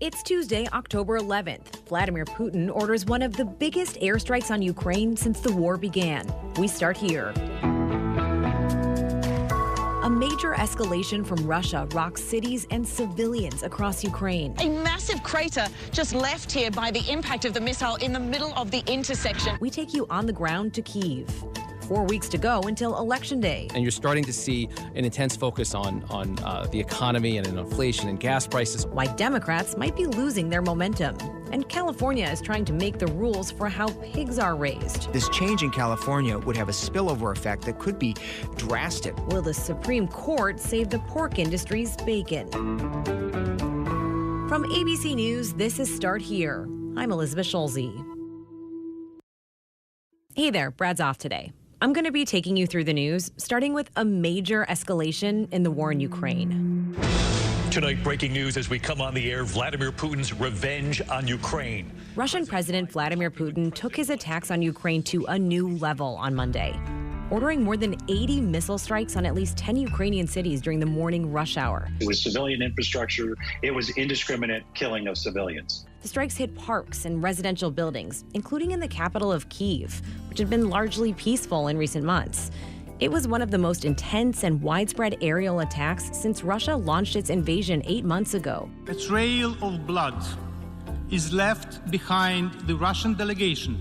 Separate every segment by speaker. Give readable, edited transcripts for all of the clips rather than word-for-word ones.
Speaker 1: It's Tuesday, October 11th. Vladimir Putin orders one of the biggest airstrikes on Ukraine since the war began. We start here. A major escalation from Russia rocks cities and civilians across Ukraine.
Speaker 2: A massive crater just left here by the impact of the missile in the middle of the intersection.
Speaker 1: We take you on the ground to Kyiv. 4 weeks to go until Election Day.
Speaker 3: And you're starting to see an intense focus on the economy and inflation and gas prices.
Speaker 1: Why Democrats might be losing their momentum. And California is trying to make the rules for how pigs are raised.
Speaker 4: This change in California would have a spillover effect that could be drastic.
Speaker 1: Will the Supreme Court save the pork industry's bacon? From ABC News, this is Start Here. I'm Elizabeth Schulze. Hey there, Brad's off today. I'm going to be taking you through the news, starting with a major escalation in the war in Ukraine.
Speaker 5: Tonight, breaking news as we come on the air, Vladimir Putin's revenge on Ukraine.
Speaker 1: Russian President Vladimir Putin took his attacks on Ukraine to a new level on Monday, ordering more than 80 missile strikes on at least 10 Ukrainian cities during the morning rush hour.
Speaker 6: It was civilian infrastructure. It was indiscriminate killing of civilians.
Speaker 1: The strikes hit parks and residential buildings, including in the capital of Kyiv, which had been largely peaceful in recent months. It was one of the most intense and widespread aerial attacks since Russia launched its invasion 8 months ago.
Speaker 7: A trail of blood is left behind the Russian delegation,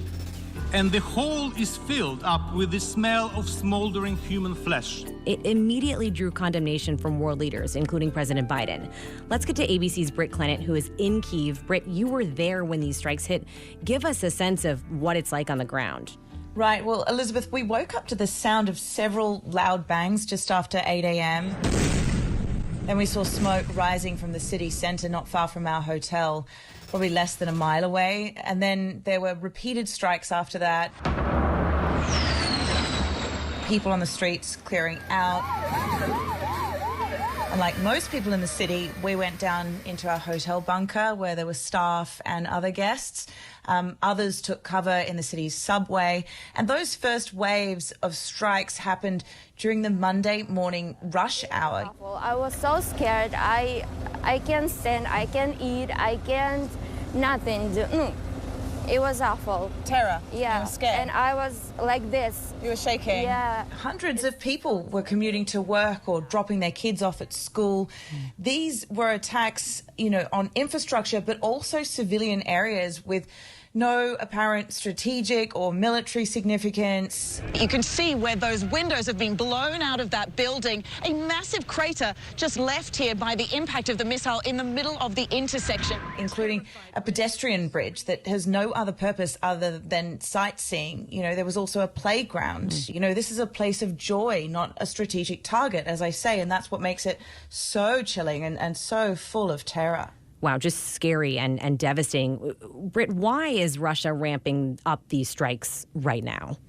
Speaker 7: and the hall is filled up with the smell of smoldering human flesh.
Speaker 1: It immediately drew condemnation from world leaders, including President Biden. Let's get to ABC's Britt Clennett, who is in Kyiv. Britt, you were there when these strikes hit. Give us a sense of what it's like on the ground.
Speaker 8: Right. Well, Elizabeth, we woke up to the sound of several loud bangs just after 8 a.m. Then we saw smoke rising from the city centre not far from our hotel, probably less than a mile away. And then there were repeated strikes after that. People on the streets clearing out. And like most people in the city, we went down into our hotel bunker where there were staff and other guests. Others took cover in the city's subway. And those first waves of strikes happened during the Monday morning rush hour.
Speaker 9: I was so scared. I can't stand, I can't eat, I can't nothing do. It was awful.
Speaker 8: Terror.
Speaker 9: Yeah.
Speaker 8: You were scared.
Speaker 9: And I was like this.
Speaker 8: You were shaking.
Speaker 9: Yeah.
Speaker 8: Hundreds of people were commuting to work or dropping their kids off at school. These were attacks, on infrastructure, but also civilian areas with no apparent strategic or military significance.
Speaker 2: You can see where those windows have been blown out of that building. A massive crater just left here by the impact of the missile in the middle of the intersection.
Speaker 8: Including a pedestrian bridge that has no other purpose other than sightseeing. There was also a playground. This is a place of joy, not a strategic target, as I say, and that's what makes it so chilling and so full of terror.
Speaker 1: Wow, just scary and devastating. Britt, why is Russia ramping up these strikes right now?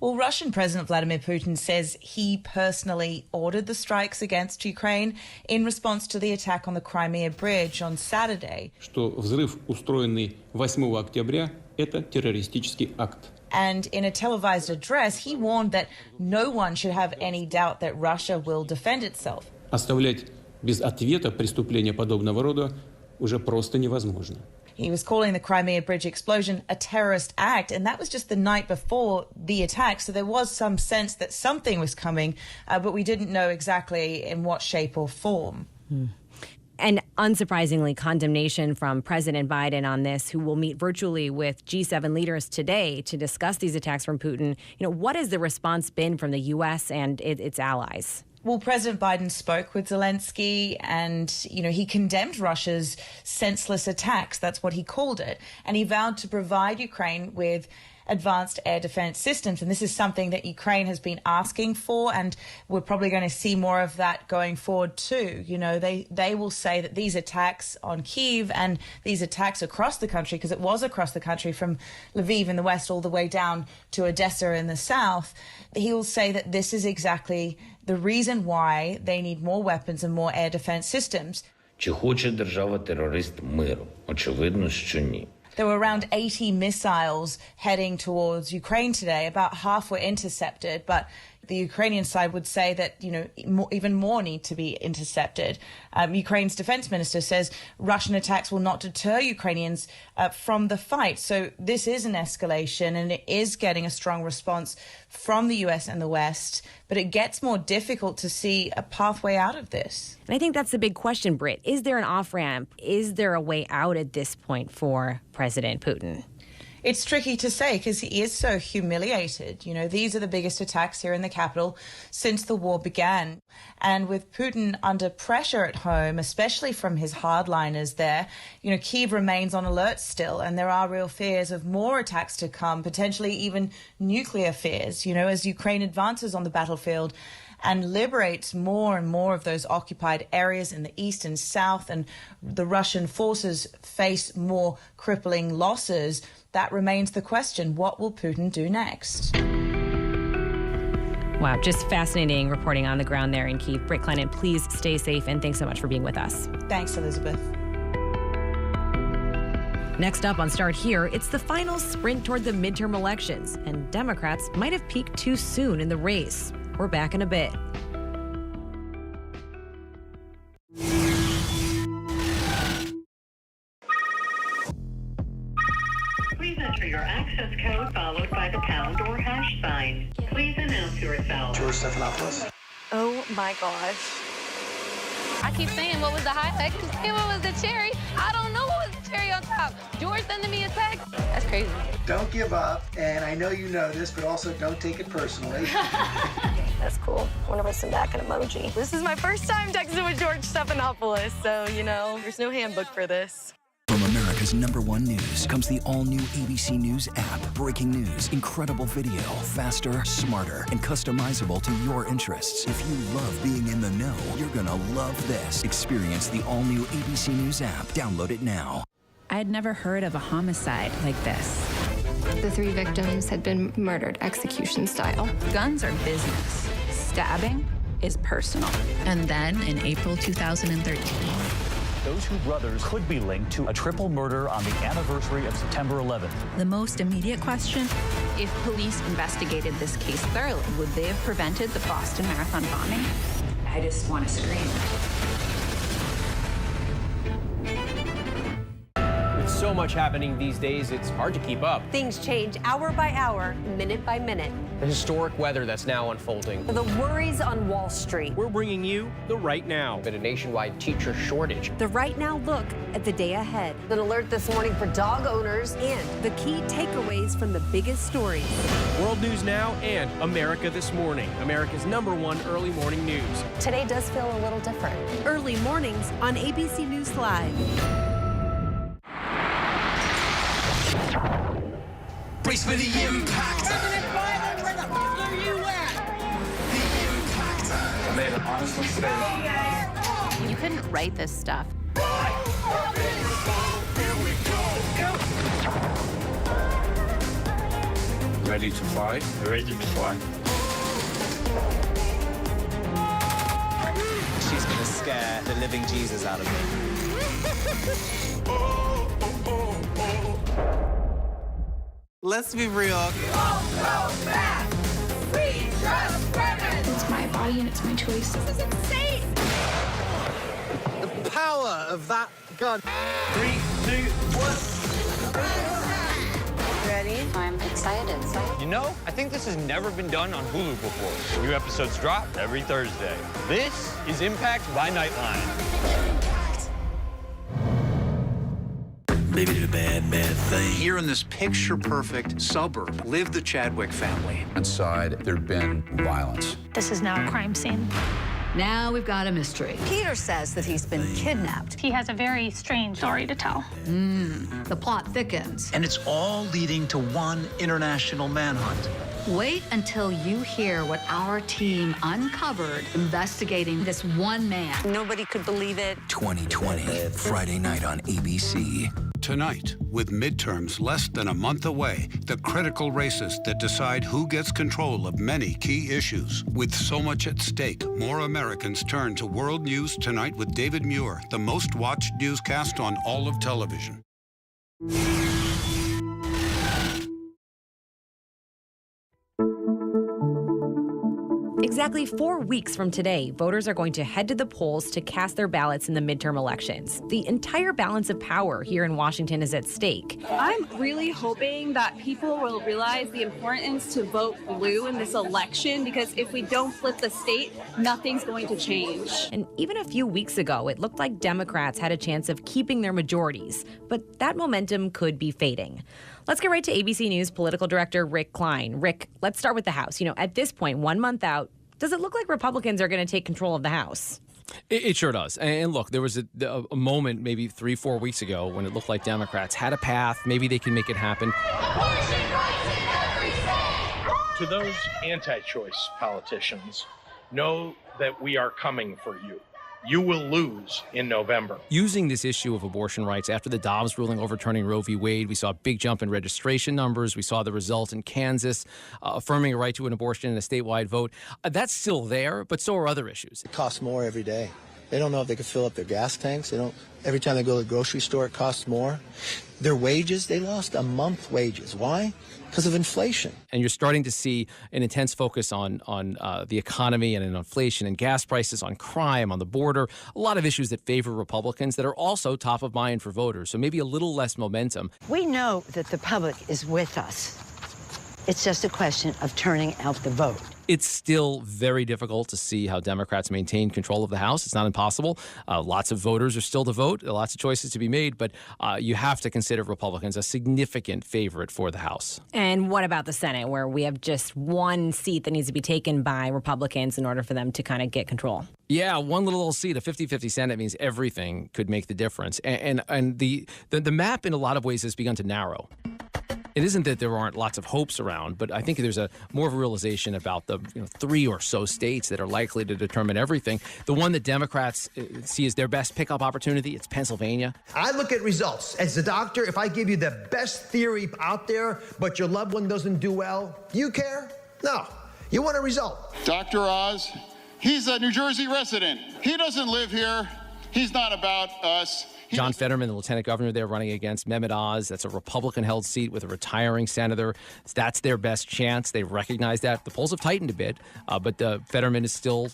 Speaker 8: Well, Russian President Vladimir Putin says he personally ordered the strikes against Ukraine in response to the attack on the Crimea Bridge on Saturday.
Speaker 10: Что взрыв, устроенный 8 октября, это террористический акт.
Speaker 8: And in a televised address, he warned that no one should have any doubt that Russia will defend itself.
Speaker 10: Оставлять без ответа преступления подобного рода уже просто невозможно.
Speaker 8: He was calling the Crimea Bridge explosion a terrorist act, and that was just the night before the attack, so there was some sense that something was coming, but we didn't know exactly in what shape or form.
Speaker 1: And unsurprisingly, condemnation from President Biden on this, who will meet virtually with G7 leaders today to discuss these attacks from Putin. What has the response been from the U.S. and its allies?
Speaker 8: Well, President Biden spoke with Zelensky and, he condemned Russia's senseless attacks. That's what he called it. And he vowed to provide Ukraine with advanced air defense systems. And this is something that Ukraine has been asking for. And we're probably going to see more of that going forward, too. They will say that these attacks on Kyiv and these attacks across the country, because it was across the country from Lviv in the west all the way down to Odessa in the south, he will say that this is exactly the reason why they need more weapons and more air defense systems.
Speaker 11: Чи хоче держава-терорист миру? Очевидно, що ні.
Speaker 8: There were around 80 missiles heading towards Ukraine today. About half were intercepted, but the Ukrainian side would say that, even more need to be intercepted. Ukraine's defense minister says Russian attacks will not deter Ukrainians from the fight. So this is an escalation, and it is getting a strong response from the US and the West, but it gets more difficult to see a pathway out of this.
Speaker 1: And I think that's the big question, Britt. Is there an off-ramp? Is there a way out at this point for President Putin?
Speaker 8: It's tricky to say because he is so humiliated. These are the biggest attacks here in the capital since the war began. And with Putin under pressure at home, especially from his hardliners there, Kyiv remains on alert still. And there are real fears of more attacks to come, potentially even nuclear fears, as Ukraine advances on the battlefield and liberates more and more of those occupied areas in the east and south, and the Russian forces face more crippling losses. That remains the question. What will Putin do next?
Speaker 1: Wow, just fascinating reporting on the ground there in Kyiv. Britt, Klein, please stay safe, and thanks so much for being with us.
Speaker 8: Thanks, Elizabeth.
Speaker 1: Next up on Start Here, it's the final sprint toward the midterm elections, and Democrats might have peaked too soon in the race. We're back in a bit.
Speaker 12: Please enter your access code followed by the pound or hash sign. Please announce yourself.
Speaker 13: George Stephanopoulos.
Speaker 14: Oh my gosh. I keep saying, what was the highlight? I keep saying, what was the cherry? I don't know what was the cherry on top. George sending me a text. That's crazy.
Speaker 13: Don't give up, and I know you know this, but also don't take it personally.
Speaker 14: That's cool. I wonder if I send back an emoji. This is my first time texting with George Stephanopoulos, so, there's no handbook for this.
Speaker 15: From America's #1 news comes the all-new ABC News app. Breaking news, incredible video, faster, smarter, and customizable to your interests. If you love being in the know, you're gonna love this. Experience the all-new ABC News app. Download it now.
Speaker 16: I had never heard of a homicide like this.
Speaker 17: The 3 victims had been murdered execution style.
Speaker 16: Guns are business. Stabbing is personal. And then in April 2013,
Speaker 18: those two brothers could be linked to a triple murder on the anniversary of September 11th.
Speaker 16: The most immediate question, if police investigated this case thoroughly, would they have prevented the Boston Marathon bombing? I just want to scream.
Speaker 19: With so much happening these days, it's hard to keep up.
Speaker 20: Things change hour by hour, minute by minute.
Speaker 19: The historic weather that's now unfolding.
Speaker 20: The worries on Wall Street.
Speaker 19: We're bringing you the Right Now. But a nationwide teacher shortage.
Speaker 20: The Right Now look at the day ahead. An alert this morning for dog owners and the key takeaways from the biggest stories.
Speaker 19: World News Now and America This Morning, America's #1 early morning news.
Speaker 20: Today does feel a little different. Early mornings on ABC News Live.
Speaker 21: Brace for the impact.
Speaker 22: President Biden, where the fuck are you at?
Speaker 21: The impact.
Speaker 23: I made an honest mistake.
Speaker 16: You couldn't write this stuff.
Speaker 23: Ready to fly?
Speaker 11: Ready to fly.
Speaker 24: She's gonna scare the living Jesus out of me. Let's be real.
Speaker 17: It's my body and it's my choice.
Speaker 22: This is insane!
Speaker 24: The power of that gun.
Speaker 21: 3, 2, 1.
Speaker 17: Ready? I'm excited.
Speaker 25: I think this has never been done on Hulu before. New episodes drop every Thursday. This is Impact by Nightline.
Speaker 26: Maybe did a bad thing. Here in this picture-perfect suburb lived the Chadwick family.
Speaker 27: Inside, there'd been violence.
Speaker 28: This is now a crime scene.
Speaker 29: Now we've got a mystery.
Speaker 20: Peter says that he's been kidnapped.
Speaker 28: He has a very strange story to tell.
Speaker 29: The plot thickens.
Speaker 26: And it's all leading to one international manhunt.
Speaker 29: Wait until you hear what our team uncovered investigating this one man.
Speaker 20: Nobody could believe it.
Speaker 15: 2020, Friday night on ABC.
Speaker 30: Tonight, with midterms less than a month away, the critical races that decide who gets control of many key issues. With so much at stake, more Americans turn to World News Tonight with David Muir, the most watched newscast on all of television.
Speaker 1: Exactly 4 weeks from today, voters are going to head to the polls to cast their ballots in the midterm elections. The entire balance of power here in Washington is at stake.
Speaker 2: I'm really hoping that people will realize the importance to vote blue in this election, because if we don't flip the state, nothing's going to change.
Speaker 1: And even a few weeks ago, it looked like Democrats had a chance of keeping their majorities, but that momentum could be fading. Let's get right to ABC News political director Rick Klein. Rick, let's start with the House. At this point, 1 month out, does it look like Republicans are going to take control of the House?
Speaker 19: It sure does. And look, there was a moment maybe 3-4 weeks ago when it looked like Democrats had a path. Maybe they can make it happen.
Speaker 3: To those anti-choice politicians, know that we are coming for you. You will lose in November.
Speaker 19: Using this issue of abortion rights after the Dobbs ruling overturning Roe v. Wade, we saw a big jump in registration numbers. We saw the result in Kansas affirming a right to an abortion in a statewide vote. That's still there, but so are other issues.
Speaker 4: It costs more every day. They don't know if they can fill up their gas tanks. Every time they go to the grocery store, it costs more. Their wages, they lost a month's wages. Why? Because of inflation.
Speaker 19: And you're starting to see an intense focus on the economy and inflation and gas prices, on crime, on the border, a lot of issues that favor Republicans that are also top of mind for voters. So maybe a little less momentum.
Speaker 5: We know that the public is with us. It's just a question of turning out the vote.
Speaker 19: It's still very difficult to see how Democrats maintain control of the House. It's not impossible. Lots of voters are still to vote, lots of choices to be made, but you have to consider Republicans a significant favorite for the House.
Speaker 1: And what about the Senate, where we have just one seat that needs to be taken by Republicans in order for them to kind of get control?
Speaker 19: Yeah, one little seat, a 50-50 Senate, means everything could make the difference. And the map in a lot of ways has begun to narrow. It isn't that there aren't lots of hopes around, but I think there's more of a realization about the 3 or so states that are likely to determine everything. The one that Democrats see as their best pickup opportunity, it's Pennsylvania.
Speaker 6: I look at results. As a doctor, if I give you the best theory out there, but your loved one doesn't do well, do you care? No. You want a result.
Speaker 7: Dr. Oz, he's a New Jersey resident. He doesn't live here. He's not about us.
Speaker 19: John Fetterman, the lieutenant governor there, running against Mehmet Oz. That's a Republican-held seat with a retiring senator. That's their best chance. They recognize that. The polls have tightened a bit, but Fetterman is still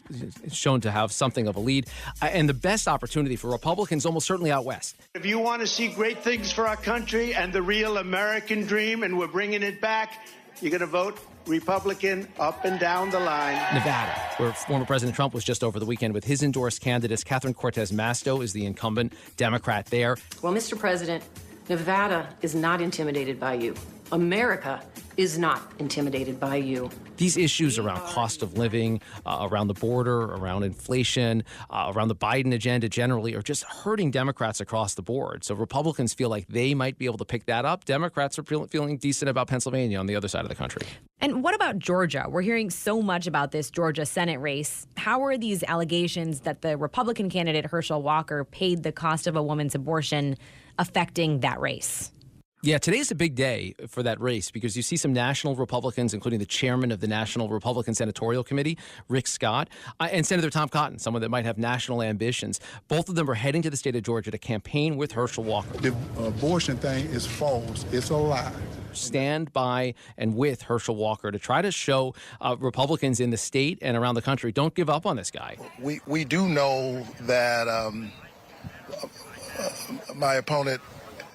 Speaker 19: shown to have something of a lead. And the best opportunity for Republicans almost certainly out west.
Speaker 8: If you want to see great things for our country and the real American dream, and we're bringing it back, you're going to vote Republican up and down the line.
Speaker 19: Nevada, where former President Trump was just over the weekend with his endorsed candidates. Catherine Cortez Masto is the incumbent Democrat there.
Speaker 9: Well, Mr. President, Nevada is not intimidated by you. America is not intimidated by you.
Speaker 19: These issues around cost of living, around the border, around inflation, around the Biden agenda generally are just hurting Democrats across the board. So Republicans feel like they might be able to pick that up. Democrats are feeling decent about Pennsylvania on the other side of the country.
Speaker 1: And what about Georgia? We're hearing so much about this Georgia Senate race. How are these allegations that the Republican candidate Herschel Walker paid the cost of a woman's abortion affecting that race?
Speaker 19: Yeah, today's a big day for that race because you see some national Republicans, including the chairman of the National Republican Senatorial Committee, Rick Scott, and Senator Tom Cotton, someone that might have national ambitions. Both of them are heading to the state of Georgia to campaign with Herschel Walker.
Speaker 10: The abortion thing is false. It's a lie.
Speaker 19: Stand by and with Herschel Walker to try to show Republicans in the state and around the country, don't give up on this guy.
Speaker 10: We do know that my opponent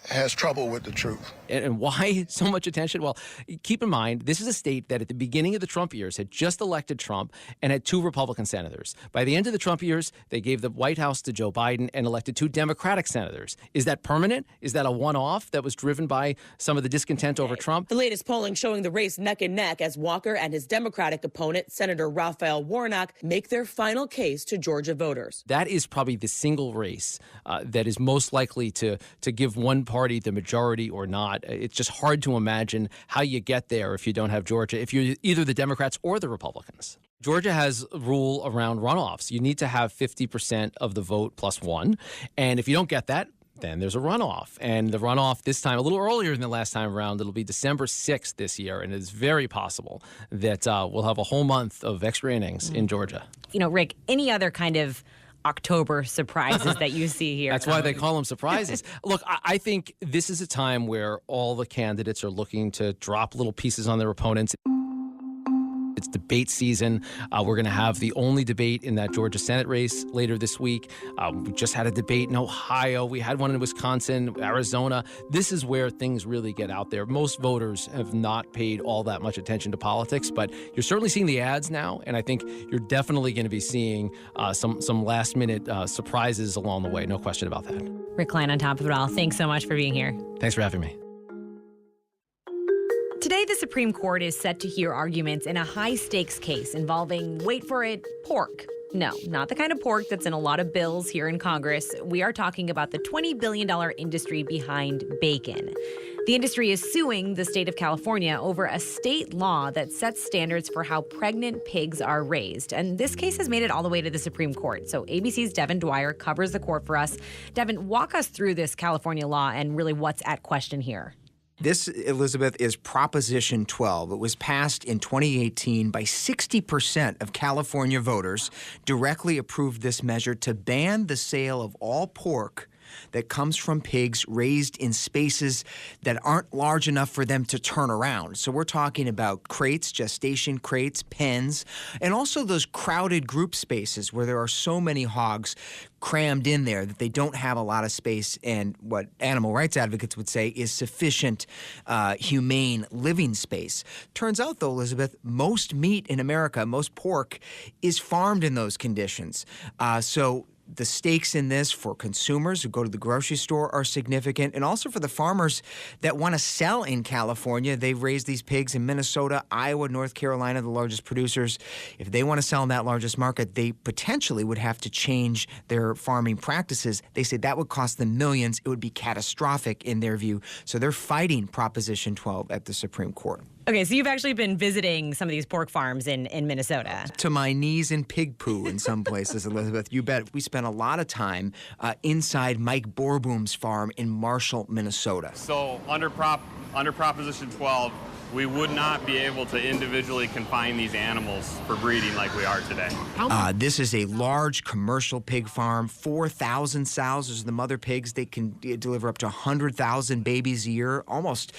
Speaker 10: has trouble with the truth.
Speaker 19: And why so much attention? Well, keep in mind, this is a state that at the beginning of the Trump years had just elected Trump and had 2 Republican senators. By the end of the Trump years, they gave the White House to Joe Biden and elected 2 Democratic senators. Is that permanent? Is that a one-off that was driven by some of the discontent over Trump?
Speaker 31: The latest polling showing the race neck and neck as Walker and his Democratic opponent, Senator Raphael Warnock, make their final case to Georgia voters.
Speaker 19: That is probably the single race that is most likely to give one party the majority or not. It's just hard to imagine how you get there if you don't have Georgia, if you're either the Democrats or the Republicans. Georgia has a rule around runoffs. You need to have 50% of the vote plus 1. And if you don't get that, then there's a runoff. And the runoff this time, a little earlier than the last time around, it'll be December 6th this year. And it's very possible that we'll have a whole month of extra innings in Georgia.
Speaker 1: You know, Rick, any other kind of October surprises that you see here?
Speaker 19: That's why they call them surprises. Look, I think this is a time where all the candidates are looking to drop little pieces on their opponents. It's debate season. We're going to have the only debate in that Georgia Senate race later this week. We just had a debate in Ohio. We had one in Wisconsin, Arizona. This is where things really get out there. Most voters have not paid all that much attention to politics, but you're certainly seeing the ads now, and I think you're definitely going to be seeing some last-minute surprises along the way. No question about that.
Speaker 1: Rick Klein on top of it all. Thanks so much for being here.
Speaker 19: Thanks for having me.
Speaker 1: Today, the Supreme Court is set to hear arguments in a high-stakes case involving, wait for it, pork. No, not the kind of pork that's in a lot of bills here in Congress. We are talking about the $20 billion industry behind bacon. The industry is suing the state of California over a state law that sets standards for how pregnant pigs are raised. And this case has made it all the way to the Supreme Court. So ABC's Devin Dwyer covers the court for us. Devin, walk us through this California law and really what's at question here.
Speaker 11: This, Elizabeth, is Proposition 12. It was passed in 2018 by 60% of California voters, directly approved this measure to ban the sale of all pork that comes from pigs raised in spaces that aren't large enough for them to turn around. So we're talking about crates, gestation crates, pens, and also those crowded group spaces where there are so many hogs crammed in there that they don't have a lot of space and what animal rights advocates would say is sufficient humane living space. Turns out, though, Elizabeth, most meat in America, most pork, is farmed in those conditions. So the stakes in this for consumers who go to the grocery store are significant, and also for the farmers that want to sell in California. They've raised these pigs in Minnesota, Iowa, North Carolina, the largest producers. If they want to sell in that largest market, they potentially would have to change their farming practices. They say that would cost them millions. It would be catastrophic in their view. So they're fighting Proposition 12 at the Supreme Court.
Speaker 1: Okay, so you've actually been visiting some of these pork farms in Minnesota.
Speaker 11: To my knees in pig poo in some places, Elizabeth. You bet. We spent a lot of time inside Mike Borboom's farm in Marshall, Minnesota.
Speaker 12: So under Proposition 12, we would not be able to individually confine these animals for breeding like we are today.
Speaker 11: This is a large commercial pig farm, 4,000 sows. Those are the mother pigs. They can deliver up to 100,000 babies a year, almost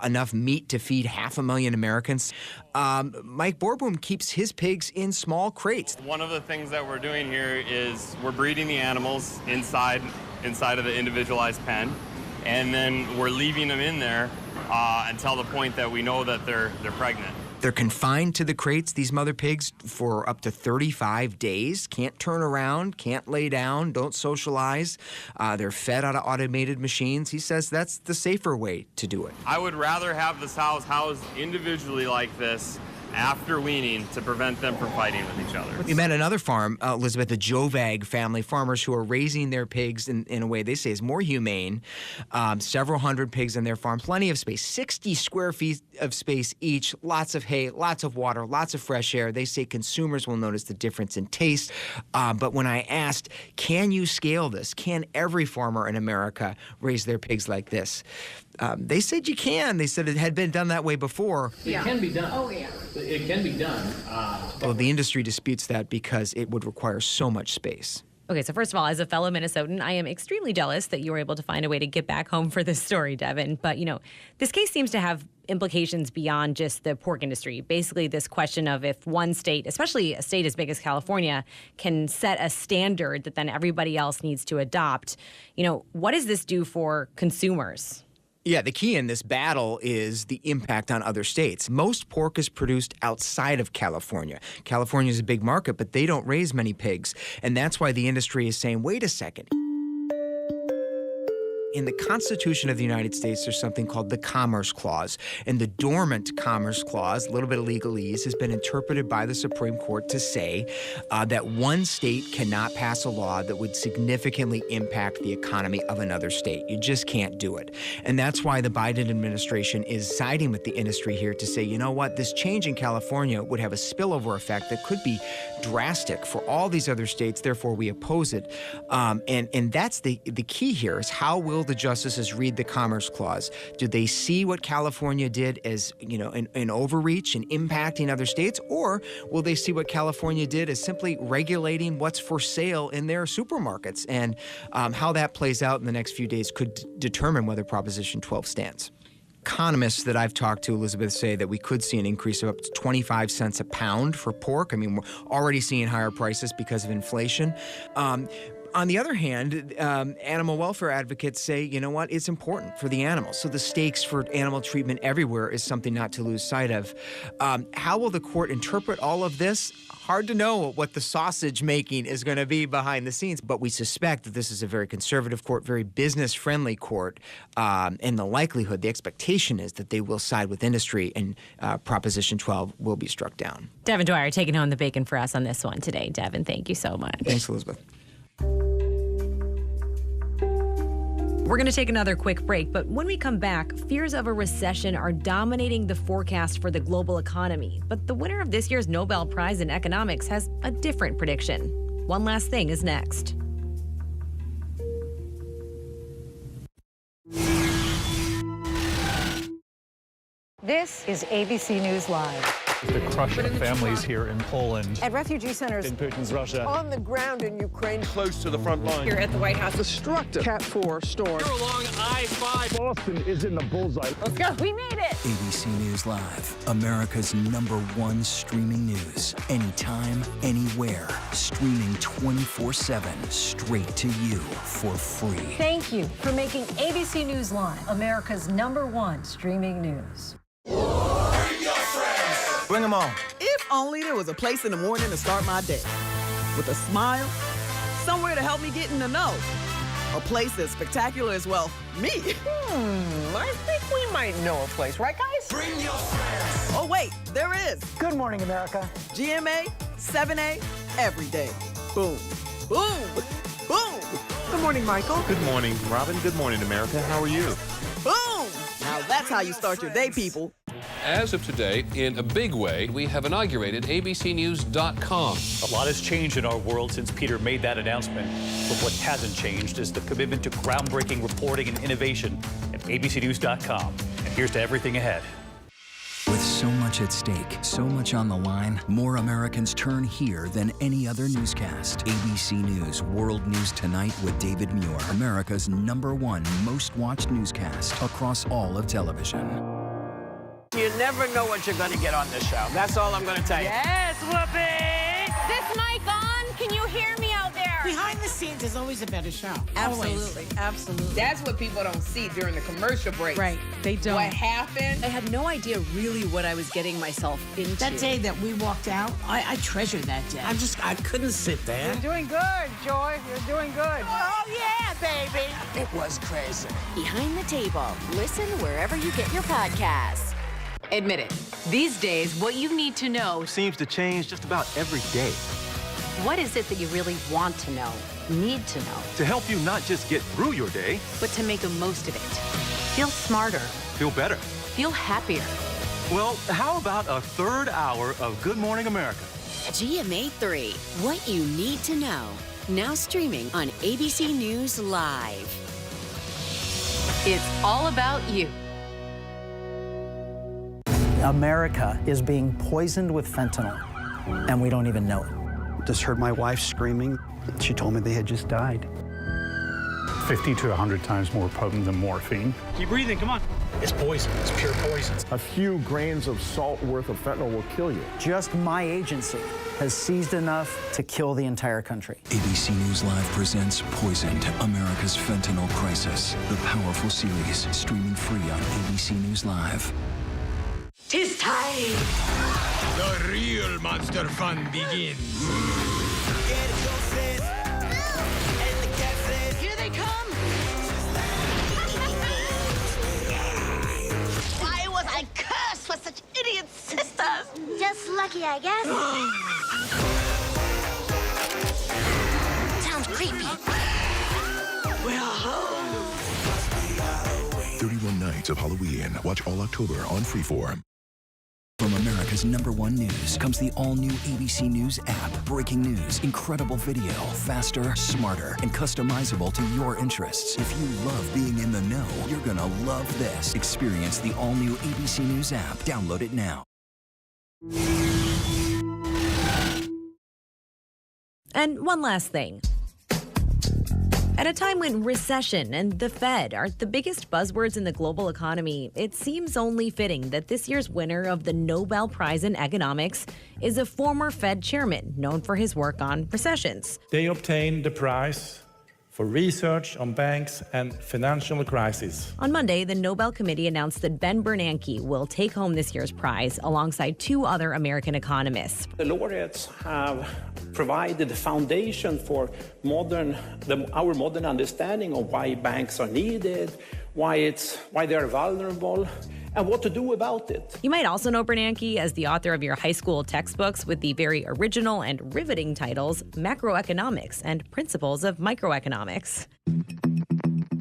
Speaker 11: enough meat to feed 500,000 Americans. Mike Borboom keeps his pigs in small crates.
Speaker 12: One of the things that we're doing here is we're breeding the animals inside of the individualized pen, and then we're leaving them in there until the point that we know that they're pregnant.
Speaker 11: They're confined to the crates, these mother pigs, for up to 35 days. Can't turn around, can't lay down, don't socialize. They're fed out of automated machines. He says that's the safer way to do it.
Speaker 12: I would rather have the sows housed individually like this after weaning to prevent them from fighting with each other.
Speaker 11: We met another farm, Elizabeth, the Jovag family, farmers who are raising their pigs in a way they say is more humane. Several hundred pigs on their farm, plenty of space, 60 square feet of space each, lots of hay, lots of water, lots of fresh air. They say consumers will notice the difference in taste. But when I asked, can you scale this? Can every farmer in America raise their pigs like this? They said you can. They said it had been done that way before.
Speaker 13: It can be done. Oh, yeah. It can be done.
Speaker 11: Well, the industry disputes that because it would require so much space.
Speaker 1: Okay, so first of all, as a fellow Minnesotan, I am extremely jealous that you were able to find a way to get back home for this story, Devin. But, this case seems to have implications beyond just the pork industry. Basically, this question of if one state, especially a state as big as California, can set a standard that then everybody else needs to adopt. What does this do for consumers?
Speaker 11: Yeah, the key in this battle is the impact on other states. Most pork is produced outside of California. California is a big market, but they don't raise many pigs. And that's why the industry is saying, wait a second. In the Constitution of the United States, there's something called the Commerce Clause. And the dormant Commerce Clause, a little bit of legalese, has been interpreted by the Supreme Court to say that one state cannot pass a law that would significantly impact the economy of another state. You just can't do it. And that's why the Biden administration is siding with the industry here to say, you know what, this change in California would have a spillover effect that could be drastic for all these other states. Therefore, we oppose it. And that's the key here is how will the justices read the Commerce Clause? Do they see what California did as, an overreach and impacting other states? Or will they see what California did as simply regulating what's for sale in their supermarkets? And how that plays out in the next few days could determine whether Proposition 12 stands. economists that I've talked to, Elizabeth, say that we could see an increase of up to 25 cents a pound for pork. I mean, we're already seeing higher prices because of inflation. On the other hand, animal welfare advocates say, you know what, it's important for the animals. So the stakes for animal treatment everywhere is something not to lose sight of. How will the court interpret all of this? Hard to know what the sausage making is going to be behind the scenes, but we suspect that this is a very conservative court, very business-friendly court, and the likelihood, the expectation is that they will side with industry and Proposition 12 will be struck down.
Speaker 1: Devin Dwyer taking home the bacon for us on this one today. Devin, thank you so much.
Speaker 11: Thanks, Elizabeth.
Speaker 1: We're going to take another quick break, but when we come back, fears of a recession are dominating the forecast for the global economy. But the winner of this year's Nobel Prize in Economics has a different prediction. One Last Thing is next.
Speaker 14: This is ABC News Live.
Speaker 16: The crush of families here in Poland.
Speaker 14: At refugee centers.
Speaker 16: In Putin's Russia.
Speaker 14: On the ground in Ukraine.
Speaker 16: Close to the front line.
Speaker 14: Here at the White House.
Speaker 16: Destructive Cat 4 storm.
Speaker 14: Here
Speaker 16: along I-5. Boston is in the bullseye.
Speaker 14: Let's go. We made it.
Speaker 15: ABC News Live, America's #1 streaming news. Anytime, anywhere. Streaming 24/7, straight to you for free.
Speaker 14: Thank you for making ABC News Live America's #1 streaming news.
Speaker 17: Bring them on.
Speaker 18: If only there was a place in the morning to start my day. With a smile, somewhere to help me get in the know. A place as spectacular as, well, me.
Speaker 17: I think we might know a place, right, guys?
Speaker 18: Bring your friends. Oh, wait, there is.
Speaker 14: Good morning, America.
Speaker 18: GMA, 7A, every day. Boom, boom, boom. Good morning, Michael.
Speaker 21: Good morning, Robin. Good morning, America. How are you?
Speaker 18: Boom. Now that's how you start your day, people.
Speaker 22: As of today, in a big way, we have inaugurated abcnews.com.
Speaker 13: A lot has changed in our world since Peter made that announcement. But what hasn't changed is the commitment to groundbreaking reporting and innovation at abcnews.com. And here's to everything ahead.
Speaker 15: With so much at stake, so much on the line, more Americans turn here than any other newscast. ABC News World News Tonight with David Muir, America's #1 most watched newscast across all of television.
Speaker 17: You never know what you're going to get on this show. That's all I'm going to tell you.
Speaker 14: Yes, Whoopi!
Speaker 23: This mic on? Can you hear me out there?
Speaker 24: Behind the scenes is always a better show.
Speaker 18: Absolutely, absolutely.
Speaker 25: That's what people don't see during the commercial break.
Speaker 18: Right, they don't.
Speaker 25: What happened?
Speaker 18: I had no idea really what I was getting myself into.
Speaker 24: That day that we walked out, I treasure that day.
Speaker 17: I couldn't sit there.
Speaker 14: You're doing good, Joy. You're doing good.
Speaker 24: Oh, yeah, baby. It was crazy.
Speaker 23: Behind the Table. Listen wherever you get your podcasts.
Speaker 27: Admit it. These days, what you need to know
Speaker 21: Seems to change just about every day.
Speaker 27: What is it that you really want to know, need to know,
Speaker 21: To help you not just get through your day,
Speaker 27: but to make the most of it? Feel smarter,
Speaker 21: feel better.
Speaker 27: feel happier.
Speaker 21: Well, how about a third hour of Good Morning America?
Speaker 23: GMA 3. What you need to know. Now streaming on ABC News Live.
Speaker 27: It's all about you.
Speaker 28: America is being poisoned with fentanyl, and we don't even know it.
Speaker 32: Just heard my wife screaming. She told me they had just died.
Speaker 16: 50 to 100 times more potent than morphine.
Speaker 8: Keep breathing, come on. It's poison, it's pure poison.
Speaker 33: A few grains of salt worth of fentanyl will kill you.
Speaker 28: Just my agency has seized enough to kill the entire country.
Speaker 15: ABC News Live presents Poisoned, America's Fentanyl Crisis. The powerful series, streaming free on ABC News Live.
Speaker 23: 'Tis time.
Speaker 34: The real monster fun begins.
Speaker 23: Here they come. Why was I cursed with such idiot sisters?
Speaker 35: Just lucky, I guess.
Speaker 23: Sounds creepy. We're home.
Speaker 36: 31 Nights of Halloween. Watch all October on Freeform.
Speaker 15: From America's #1 news comes the all-new ABC News app. Breaking news, incredible video, faster, smarter, and customizable to your interests. If you love being in the know, you're gonna love this. Experience the all-new ABC News app. Download it now.
Speaker 1: And one last thing. At a time when recession and the Fed are the biggest buzzwords in the global economy, it seems only fitting that this year's winner of the Nobel Prize in Economics is a former Fed chairman known for his work on recessions.
Speaker 2: They obtained the prize for research on banks and financial crises.
Speaker 1: On Monday, the Nobel Committee announced that Ben Bernanke will take home this year's prize alongside two other American economists.
Speaker 3: The laureates have provided the foundation for our modern understanding of why banks are needed, why they are vulnerable, and what to do about it.
Speaker 1: You might also know Bernanke as the author of your high school textbooks with the very original and riveting titles Macroeconomics and Principles of Microeconomics.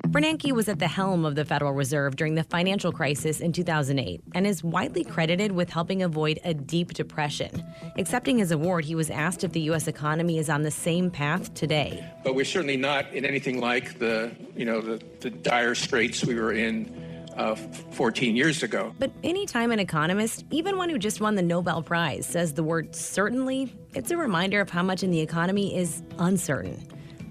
Speaker 1: Bernanke was at the helm of the Federal Reserve during the financial crisis in 2008 and is widely credited with helping avoid a deep depression. Accepting his award, he was asked if the U.S. economy is on the same path today.
Speaker 4: But we're certainly not in anything like the dire straits we were in 14 years ago.
Speaker 1: But anytime an economist, even one who just won the Nobel Prize, says the word certainly, it's a reminder of how much in the economy is uncertain.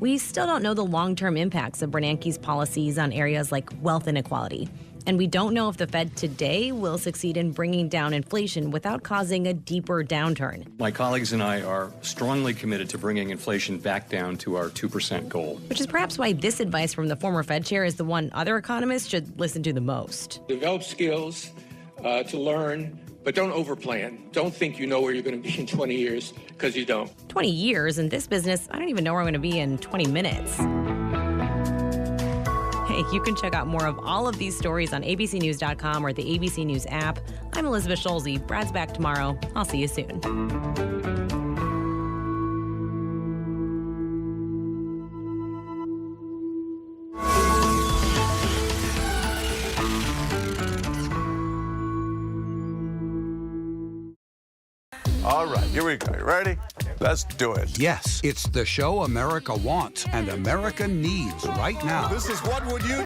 Speaker 1: We still don't know the long-term impacts of Bernanke's policies on areas like wealth inequality. And we don't know if the Fed today will succeed in bringing down inflation without causing a deeper downturn.
Speaker 5: My colleagues and I are strongly committed to bringing inflation back down to our 2% goal.
Speaker 1: Which is perhaps why this advice from the former Fed chair is the one other economists should listen to the most.
Speaker 4: Develop skills to learn, but don't overplan. Don't think you know where you're going to be in 20 years, because you don't.
Speaker 1: 20 years in this business, I don't even know where I'm going to be in 20 minutes. Hey, you can check out more of all of these stories on abcnews.com or the ABC News app. I'm Elizabeth Schulze. Brad's back tomorrow. I'll see you soon.
Speaker 5: All right, here we go. You ready? Let's do it.
Speaker 6: Yes, it's the show America wants and America needs right now.
Speaker 5: This is What Would You